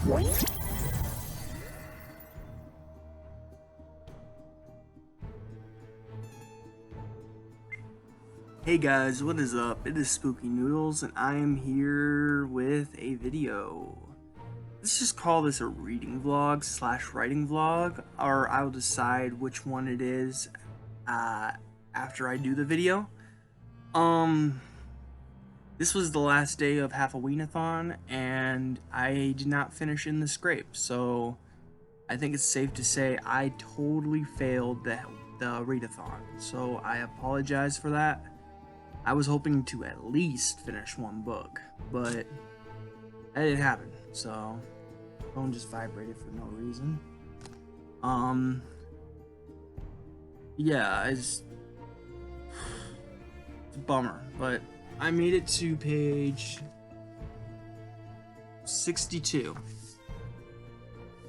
Hey guys, what is up? It is Spooky Noodles, and I am here with a video. Let's just call this a reading vlog / writing vlog, or I'll decide which one it is after I do the video. This was the last day of Half-A-Ween-a-thon, and I did not finish in the scrape, so I think it's safe to say I totally failed the readathon, so I apologize for that. I was hoping to at least finish one book, but that didn't happen, so phone just vibrated for no reason. Yeah, it's a bummer, but I made it to page 62.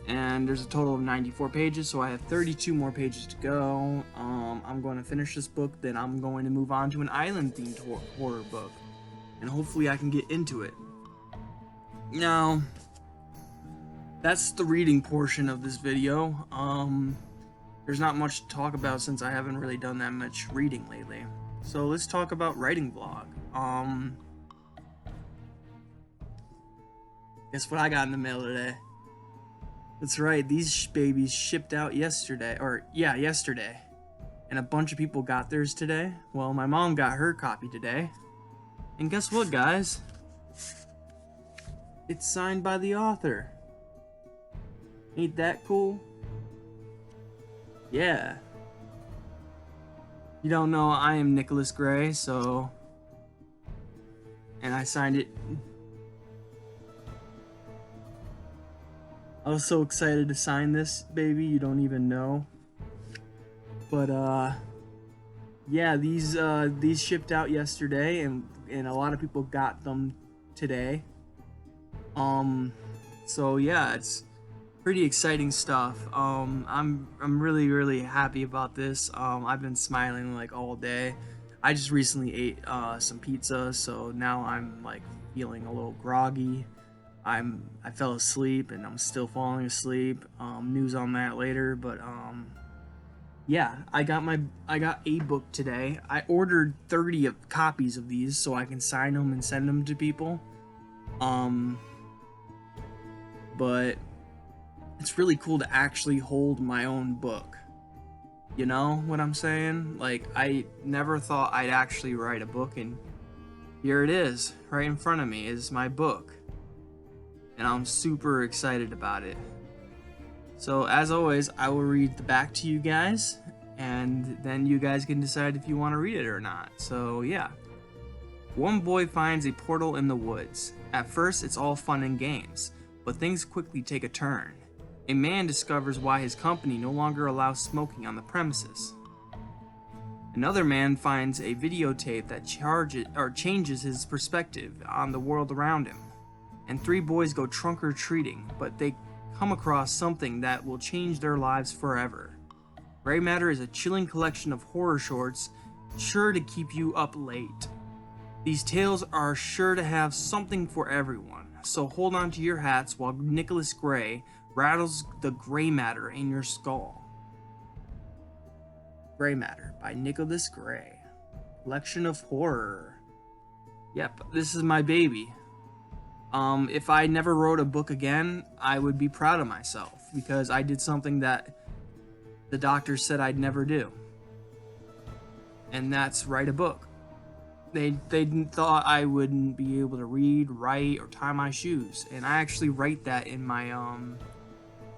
And there's a total of 94 pages, so I have 32 more pages to go. I'm going to finish this book, then I'm going to move on to an island-themed horror book. And hopefully I can get into it. Now, that's the reading portion of this video. There's not much to talk about since I haven't really done that much reading lately. So let's talk about writing vlog. Guess what I got in the mail today? That's right, these babies shipped out yesterday, yesterday. And a bunch of people got theirs today. Well, my mom got her copy today. And guess what, guys? It's signed by the author. Ain't that cool? Yeah. You don't know, I am Nicholas Gray, so... And I signed it... I was so excited to sign this, baby, you don't even know. But, yeah, these shipped out yesterday, and a lot of people got them today. So yeah, it's pretty exciting stuff. I'm really, really happy about this. I've been smiling, like, all day. I just recently ate, some pizza, so now I'm, like, feeling a little groggy. I fell asleep and I'm still falling asleep. News on that later, but yeah, I got a book today. I ordered 30 copies of these so I can sign them and send them to people. But it's really cool to actually hold my own book. You know what I'm saying? Like, I never thought I'd actually write a book, and here it is, right in front of me is my book. And I'm super excited about it. So as always, I will read the back to you guys, and then you guys can decide if you want to read it or not. So yeah. One boy finds a portal in the woods. At first, it's all fun and games, but things quickly take a turn. A man discovers why his company no longer allows smoking on the premises. Another man finds a videotape that changes his perspective on the world around him. And 3 boys go trunk-or-treating, but they come across something that will change their lives forever. Gray Matter is a chilling collection of horror shorts sure to keep you up late. These tales are sure to have something for everyone, so hold on to your hats while Nicholas Gray rattles the gray matter in your skull. Gray Matter by Nicholas Gray. Collection of horror. Yep, this is my baby. If I never wrote a book again, I would be proud of myself, because I did something that the doctor said I'd never do. And that's write a book. They thought I wouldn't be able to read, write, or tie my shoes. And I actually write that in my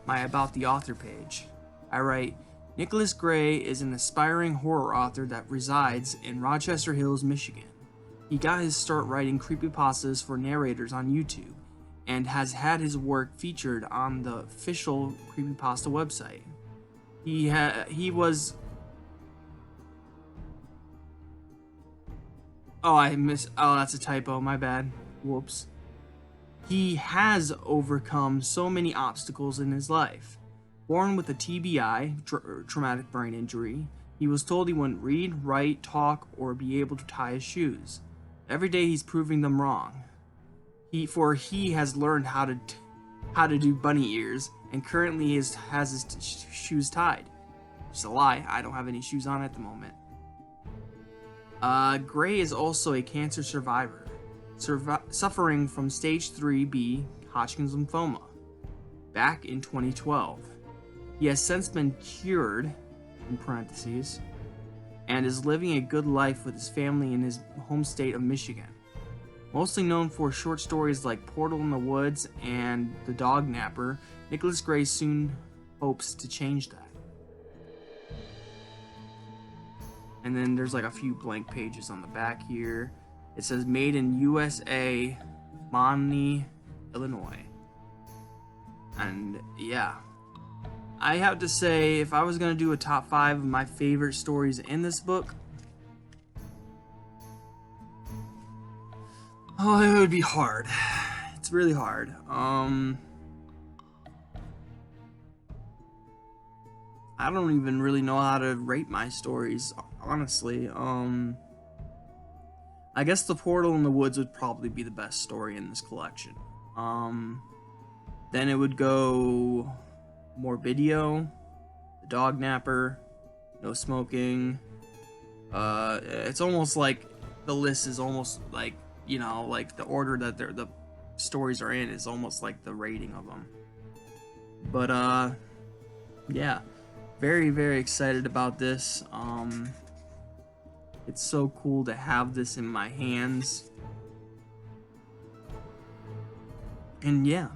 About the Author page. I write, Nicholas Gray is an aspiring horror author that resides in Rochester Hills, Michigan. He got his start writing creepypastas for narrators on YouTube, and has had his work featured on the official creepypasta website. He was... Oh, that's a typo, my bad. Whoops. He has overcome so many obstacles in his life. Born with a TBI, traumatic brain injury, he was told he wouldn't read, write, talk, or be able to tie his shoes. Every day he's proving them wrong. He has learned how to how to do bunny ears, and currently has his shoes tied. Just a lie, I don't have any shoes on at the moment. Gray is also a cancer survivor, suffering from stage 3B Hodgkin's lymphoma back in 2012. He has since been cured, in parentheses, and is living a good life with his family in his home state of Michigan. Mostly known for short stories like Portal in the Woods and The Dog Napper, Nicholas Gray soon hopes to change that. And then there's like a few blank pages on the back here. It says made in USA, Moni, Illinois. And yeah, I have to say, if I was going to do a top 5 of my favorite stories in this book, oh, it would be hard. It's really hard. I don't even really know how to rate my stories, honestly. I guess The Portal in the Woods would probably be the best story in this collection. Then it would go Morbidio, The Dog Napper, No Smoking. It's almost like the list is almost like, you know, like the order that the stories are in is almost like the rating of them. But yeah, very, very excited about this. It's so cool to have this in my hands. And yeah,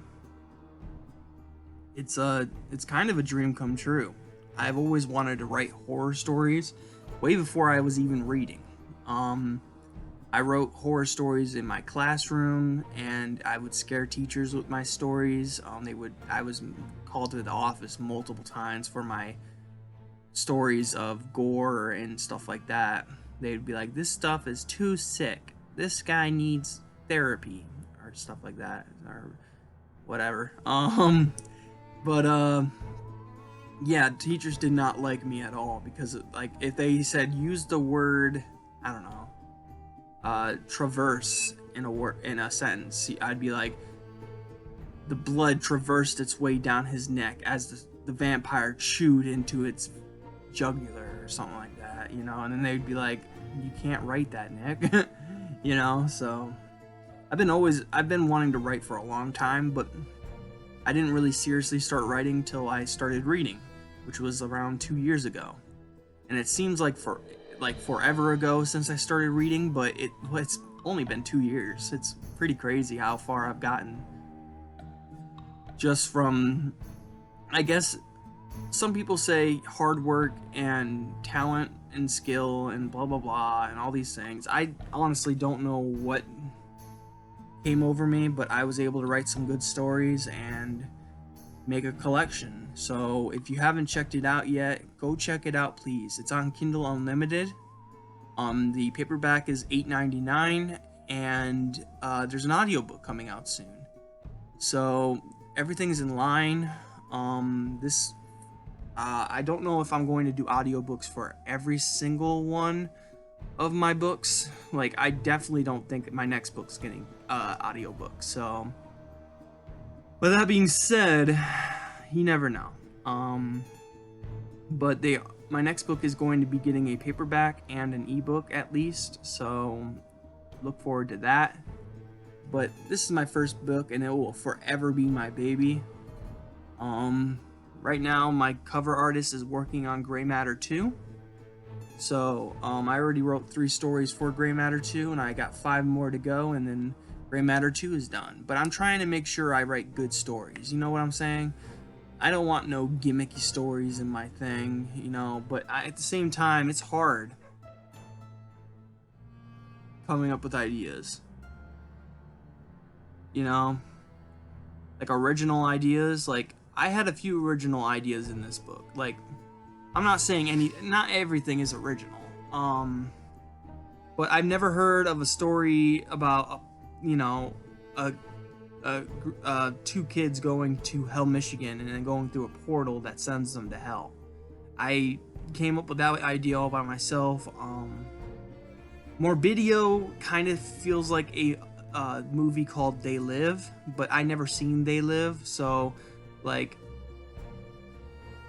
it's kind of a dream come true. I've always wanted to write horror stories way before I was even reading. I wrote horror stories in my classroom, and I would scare teachers with my stories. I was called to the office multiple times for my stories of gore and stuff like that. They'd be like, "This stuff is too sick. This guy needs therapy," or stuff like that, or whatever. Yeah, teachers did not like me at all because, like, if they said use the word, I don't know, traverse in a sentence, I'd be like, the blood traversed its way down his neck as the vampire chewed into its jugular or something like that, you know. And then they'd be like, you can't write that, Nick. You know. So I've been wanting to write for a long time, but I didn't really seriously start writing till I started reading, which was around 2 years ago. And it seems like forever ago since I started reading, but it's only been 2 years. It's pretty crazy how far I've gotten just from, I guess, some people say hard work and talent and skill and blah blah blah and all these things. I honestly don't know what came over me, but I was able to write some good stories and make a collection. So if you haven't checked it out yet, go check it out, please. It's on Kindle Unlimited. The paperback is $8.99, and there's an audiobook coming out soon. So everything's in line. I don't know if I'm going to do audiobooks for every single one of my books. Like, I definitely don't think my next book's getting audiobook. So, with that being said, you never know. But my next book is going to be getting a paperback and an ebook at least. So, look forward to that. But this is my first book, and it will forever be my baby. Right now, my cover artist is working on Gray Matter 2. So, I already wrote 3 stories for Gray Matter 2, and I got 5 more to go, and then Gray Matter 2 is done. But I'm trying to make sure I write good stories. You know what I'm saying? I don't want no gimmicky stories in my thing, you know, but at the same time, it's hard coming up with ideas. You know? Like, original ideas, I had a few original ideas in this book. Like, I'm not saying not everything is original. But I've never heard of a story about, two kids going to Hell, Michigan, and then going through a portal that sends them to hell. I came up with that idea all by myself. Morbidio kind of feels like movie called They Live, but I never seen They Live, so like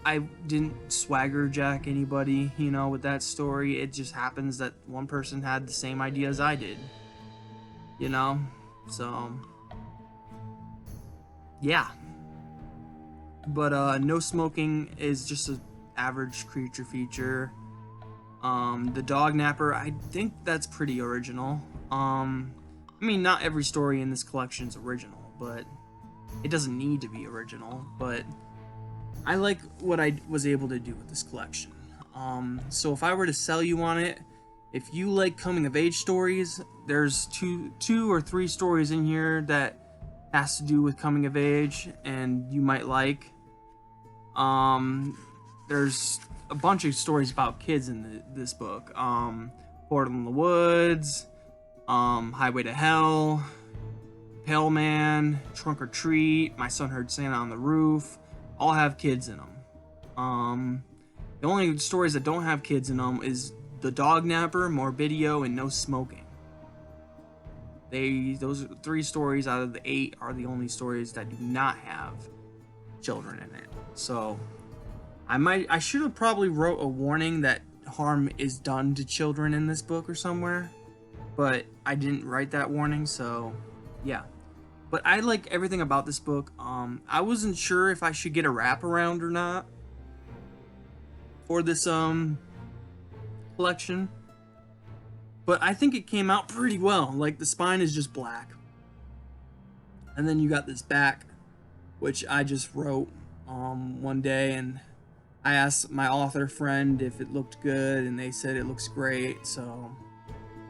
I didn't swagger jack anybody, with that story. It just happens that one person had the same idea as I did, so yeah. But no smoking is just an average creature feature. The dog napper, I think that's pretty original. I mean, not every story in this collection is original, but it doesn't need to be original. But I like what I was able to do with this collection. So if I were to sell you on it, if you like coming of age stories, there's two or three stories in here that has to do with coming of age, and you might like. There's a bunch of stories about kids in this book. Portal in the Woods, Highway to Hell, Pale Man, Trunk or Treat, My Son Heard Santa on the Roof, all have kids in them. The only stories that don't have kids in them is The Dog Napper, Morbidio, and No Smoking. Those 3 stories out of the 8 are the only stories that do not have children in it. So I should have probably wrote a warning that harm is done to children in this book or somewhere, but I didn't write that warning, so yeah. But I like everything about this book. I wasn't sure if I should get a wraparound or not for this collection, but I think it came out pretty well. Like, the spine is just black, and then you got this back, which I just wrote one day, and I asked my author friend if it looked good, and they said it looks great, so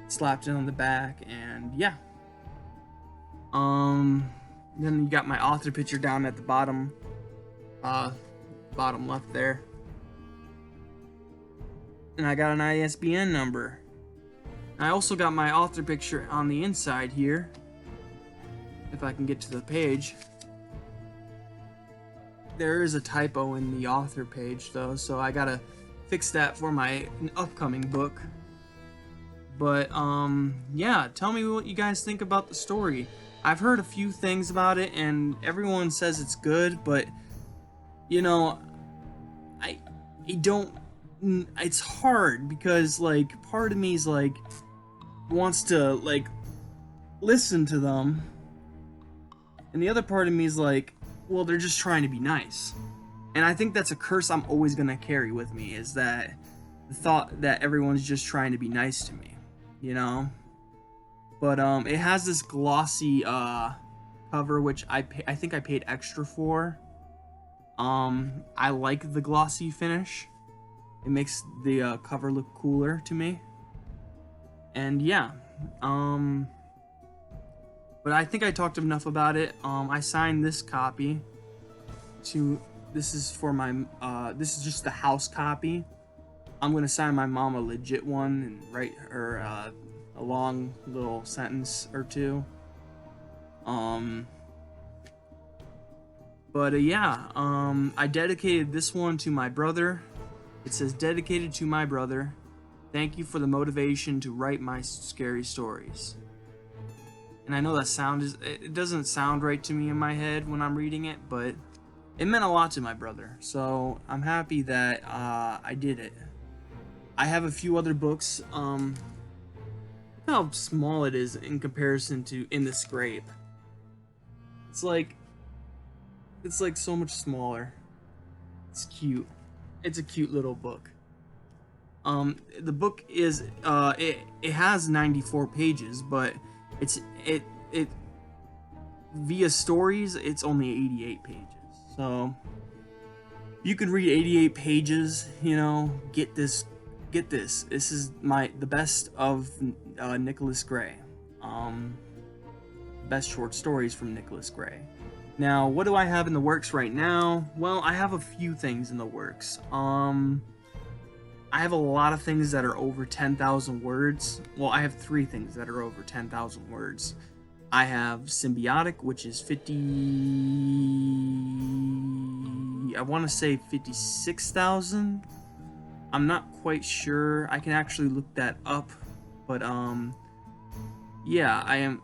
slapped it on the back, and yeah. Then you got my author picture down at the bottom left there, and I got an ISBN number. I also got my author picture on the inside here, if I can get to the page. There is a typo in the author page though, so I gotta fix that for my upcoming book. But yeah, tell me what you guys think about the story. I've heard a few things about it, and everyone says it's good, but I don't. It's hard because part of me is wants to listen to them, and the other part of me is well, they're just trying to be nice. And I think that's a curse I'm always gonna carry with me, is that the thought that everyone's just trying to be nice to me, But it has this glossy cover, which I think I paid extra for. I like the glossy finish. It makes the cover look cooler to me. And yeah, but I think I talked enough about it. I signed this copy this is for my, this is just the house copy. I'm gonna sign my mom a legit one and write her a long little sentence or two. But yeah, I dedicated this one to my brother. It says, "Dedicated to my brother. Thank you for the motivation to write my scary stories." And I know that it doesn't sound right to me in my head when I'm reading it, but it meant a lot to my brother, so I'm happy that I did it. I have a few other books. Look how small it is in comparison to In the Scrape. It's like so much smaller. It's cute. It's a cute little book. The book is it has 94 pages, but it via stories it's only 88 pages. So you could read 88 pages, get this. This is the best of Nicholas Gray. Best short stories from Nicholas Gray. Now, what do I have in the works right now? Well, I have a few things in the works. I have a lot of things that are over 10,000 words. Well, I have 3 things that are over 10,000 words. I have Symbiotic, which is 56,000. I'm not quite sure. I can actually look that up. But, yeah,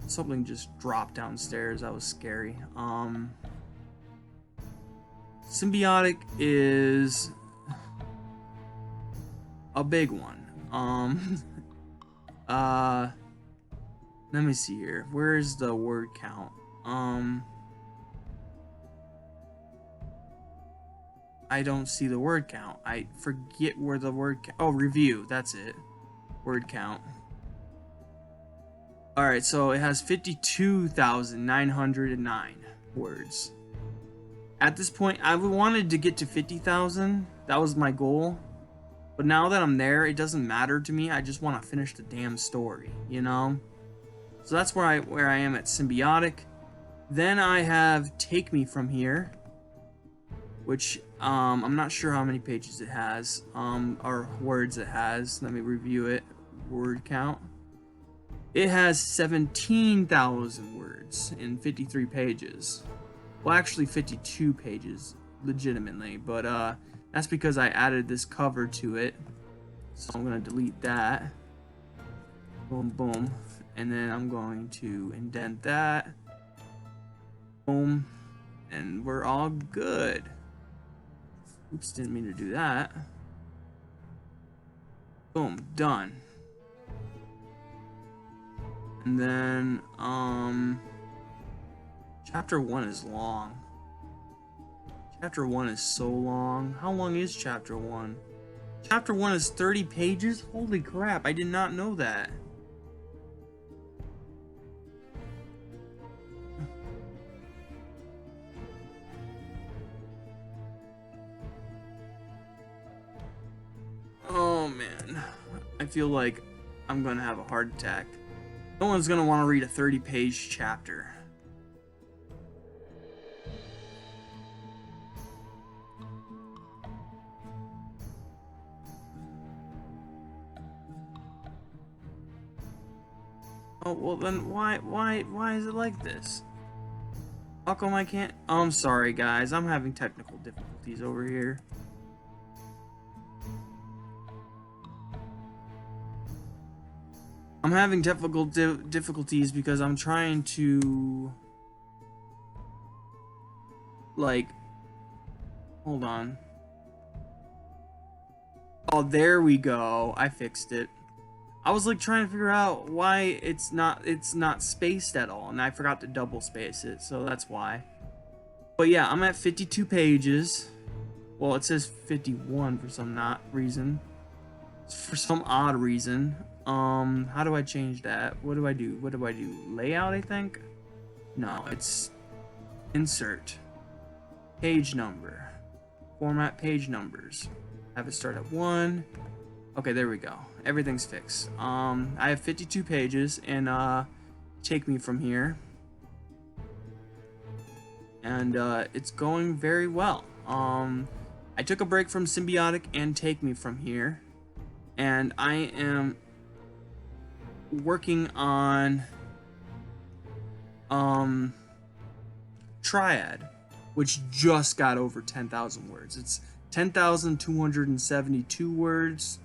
Something just dropped downstairs. That was scary. Symbiotic is a big one. Let me see here. Where's the word count? I don't see the word count. I forget where the word oh, review. That's it. Word count. Alright, so it has 52,909 words. At this point, I wanted to get to 50,000. That was my goal. But now that I'm there, it doesn't matter to me. I just want to finish the damn story, you know? So that's where I am at Symbiotic. Then I have Take Me From Here, which I'm not sure how many pages it has, or words it has. Let me review it. Word count. It has 17,000 words in 53 pages. Well, actually 52 pages, legitimately, but that's because I added this cover to it. So I'm gonna delete that. Boom, boom. And then I'm going to indent that. Boom. And we're all good. Oops, didn't mean to do that. Boom, done. And then, chapter 1 is long. Chapter 1 is so long. How long is chapter 1? Chapter 1 is 30 pages? Holy crap, I did not know that. Oh man, I feel like I'm gonna have a heart attack. No one's gonna want to read a 30-page chapter. Oh, well then why is it like this? How come I can't? Oh, I'm sorry guys, I'm having technical difficulties over here. I'm having difficulties because I'm trying to, like, hold on. Oh, there we go. I fixed it. I was like trying to figure out why it's not spaced at all, and I forgot to double space it, so that's why. But yeah, I'm at 52 pages. Well, it says 51 for some reason. For some odd reason. How do I change that? What do I do? Layout, I think? No, it's insert. Page number. Format page numbers. Have it start at 1. Okay, there we go. Everything's fixed. I have 52 pages, and Take Me From Here. And it's going very well. I took a break from Symbiotic and Take Me From Here. And I am working on Triad, which just got over 10,000 words. It's 10,272 words.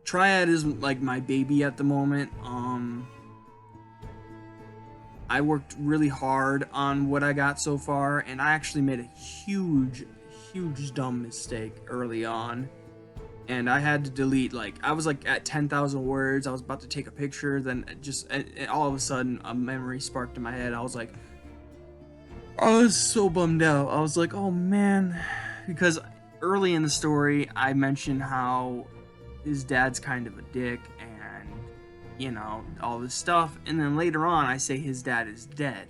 Triad is like my baby at the moment. I worked really hard on what I got so far, and I actually made a huge dumb mistake early on, and I had to delete, like, I was like at 10,000 words. I was about to take a picture, then just all of a sudden a memory sparked in my head. I was like, I was so bummed out. I was like, oh man, because early in the story I mentioned how his dad's kind of a dick, and you know, all this stuff, and then later on I say his dad is dead.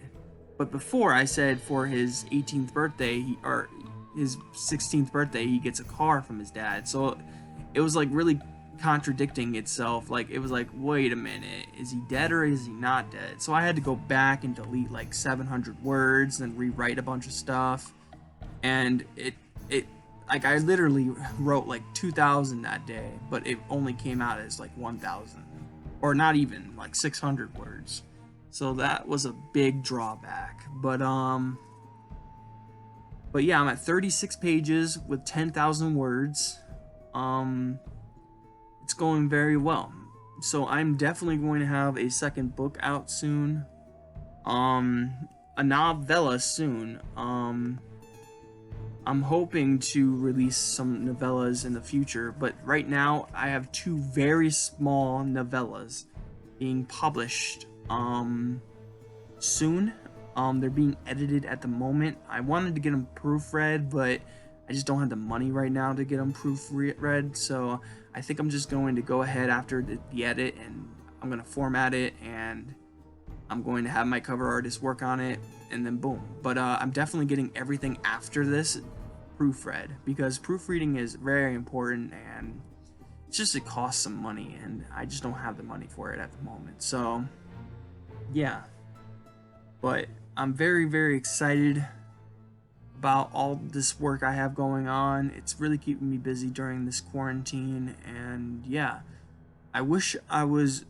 But before, I said for his 18th birthday, or his 16th birthday, he gets a car from his dad. So it was like really contradicting itself. Like, it was like, wait a minute, is he dead or is he not dead? So I had to go back and delete like 700 words and rewrite a bunch of stuff. And it like, I literally wrote like 2,000 that day, but it only came out as like 1,000, or not even, like 600 words. So that was a big drawback. But yeah, I'm at 36 pages with 10,000 words. It's going very well. So I'm definitely going to have a second book out soon. A novella soon. I'm hoping to release some novellas in the future, but right now I have two very small novellas being published soon. They're being edited at the moment. I wanted to get them proofread, but I just don't have the money right now to get them proofread, so I think I'm just going to go ahead after the edit, and I'm going to format it, and I'm going to have my cover artist work on it, and then boom. But I'm definitely getting everything after this proofread, because proofreading is very important, and it's just, it costs some money, and I just don't have the money for it at the moment. So yeah, but I'm very, very excited about all this work I have going on. It's really keeping me busy during this quarantine, and yeah, I wish I was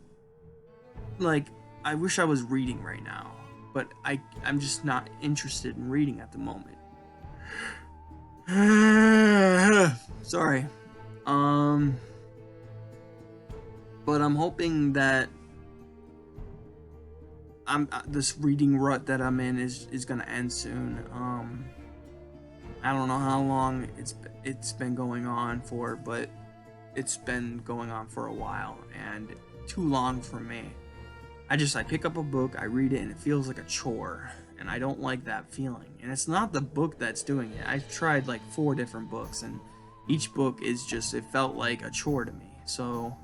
reading right now, but I'm just not interested in reading at the moment. Sorry. But I'm hoping that this reading rut that I'm in is gonna end soon. I don't know how long it's been going on for, but it's been going on for a while, and too long for me. I pick up a book, I read it, and it feels like a chore, and I don't like that feeling. And it's not the book that's doing it. I've tried like 4 different books, and each book is just, it felt like a chore to me. So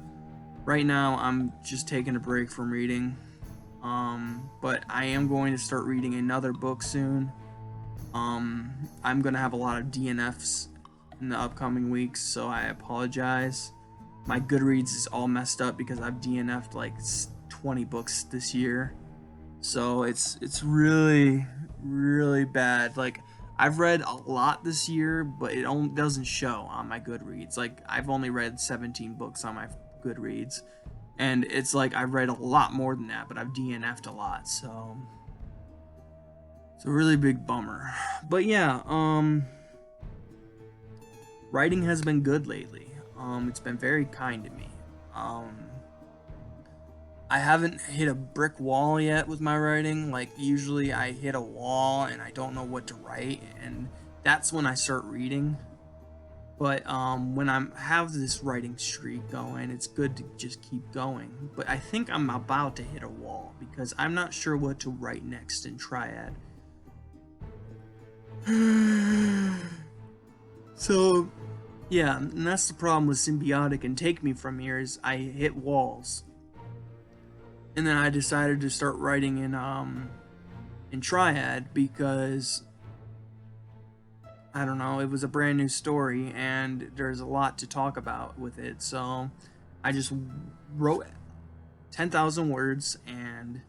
right now I'm just taking a break from reading. But I am going to start reading another book soon. I'm gonna have a lot of DNFs in the upcoming weeks, so I apologize. My Goodreads is all messed up because I've DNF'd like 20 books this year, so it's really, really bad. Like, I've read a lot this year, but it only doesn't show on my Goodreads. Like, I've only read 17 books on my Goodreads, and it's like I've read a lot more than that, but I've DNF'd a lot, so it's a really big bummer. But yeah, writing has been good lately. It's been very kind to me. I haven't hit a brick wall yet with my writing. Like, usually I hit a wall and I don't know what to write, and that's when I start reading. But when I have this writing streak going, it's good to just keep going. But I think I'm about to hit a wall because I'm not sure what to write next in Triad. So yeah, and that's the problem with Symbiotic and Take Me From Here, is I hit walls. And then I decided to start writing in Triad because, I don't know, it was a brand new story and there's a lot to talk about with it. So I just wrote 10,000 words, and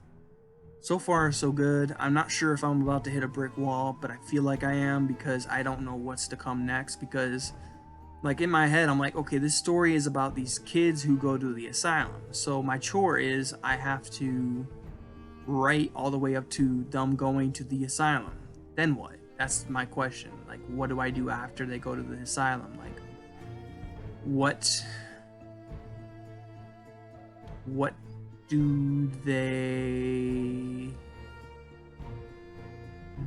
so far so good. I'm not sure if I'm about to hit a brick wall, but I feel like I am because I don't know what's to come next. Because, like, in my head, I'm like, okay, this story is about these kids who go to the asylum. So my chore is I have to write all the way up to them going to the asylum. Then what? That's my question. Like, what do I do after they go to the asylum? Like, what do they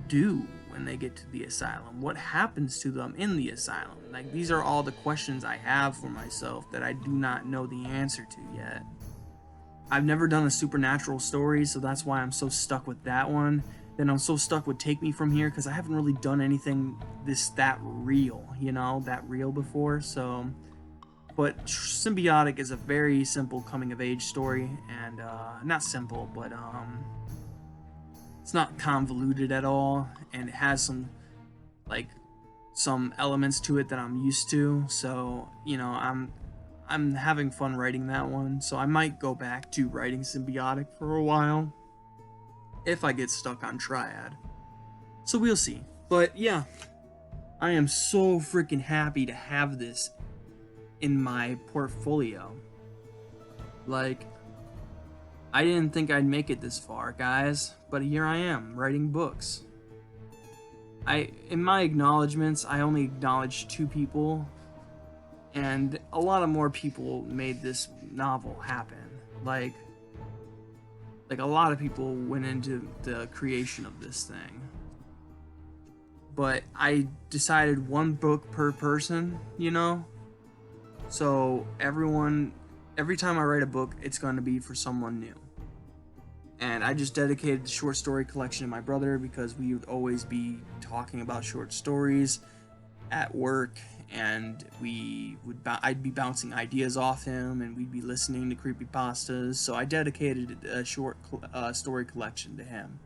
do when they get to the asylum? What happens to them in the asylum? Like, these are all the questions I have for myself that I do not know the answer to yet. I've never done a supernatural story, so that's why I'm so stuck with that one. Then I'm so stuck with Take Me From Here because I haven't really done anything that real, that real before. So, but Symbiotic is a very simple coming of age story, and not simple, but it's not convoluted at all, and it has some elements to it that I'm used to. So, I'm having fun writing that one. So I might go back to writing Symbiotic for a while if I get stuck on Triad. So we'll see. But yeah, I am so freaking happy to have this in my portfolio. Like, I didn't think I'd make it this far, guys, but here I am, writing books. In my acknowledgements, I only acknowledged 2 people, and a lot of more people made this novel happen. Like a lot of people went into the creation of this thing. But I decided one book per person, you know? So every time I write a book, it's going to be for someone new. And I just dedicated the short story collection to my brother because we would always be talking about short stories at work, and I'd be bouncing ideas off him, and we'd be listening to creepypastas. So I dedicated a short story collection to him.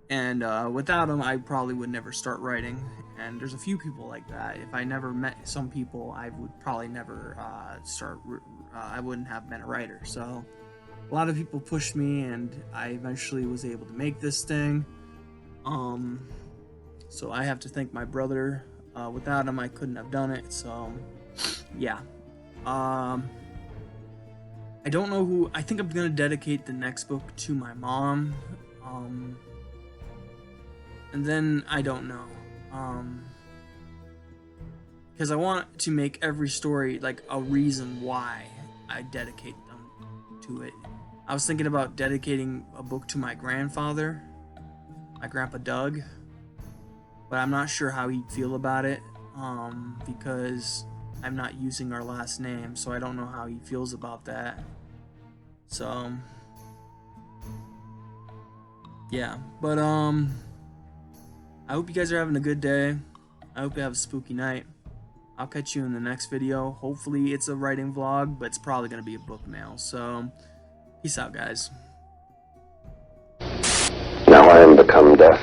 And without him, I probably would never start writing. And there's a few people like that. If I never met some people, I would probably never I wouldn't have been a writer. So a lot of people pushed me, and I eventually was able to make this thing. So I have to thank my brother. Without him, I couldn't have done it. So yeah. I don't know who. I think I'm gonna dedicate the next book to my mom. And then I don't know. Because I want to make every story like a reason why I dedicate them to it. I was thinking about dedicating a book to my grandfather, my grandpa Doug, but I'm not sure how he'd feel about it, because I'm not using our last name, so I don't know how he feels about that. So yeah, but I hope you guys are having a good day. I hope you have a spooky night. I'll catch you in the next video. Hopefully it's a writing vlog, but it's probably going to be a book mail. So, peace out, guys. Now I am become death.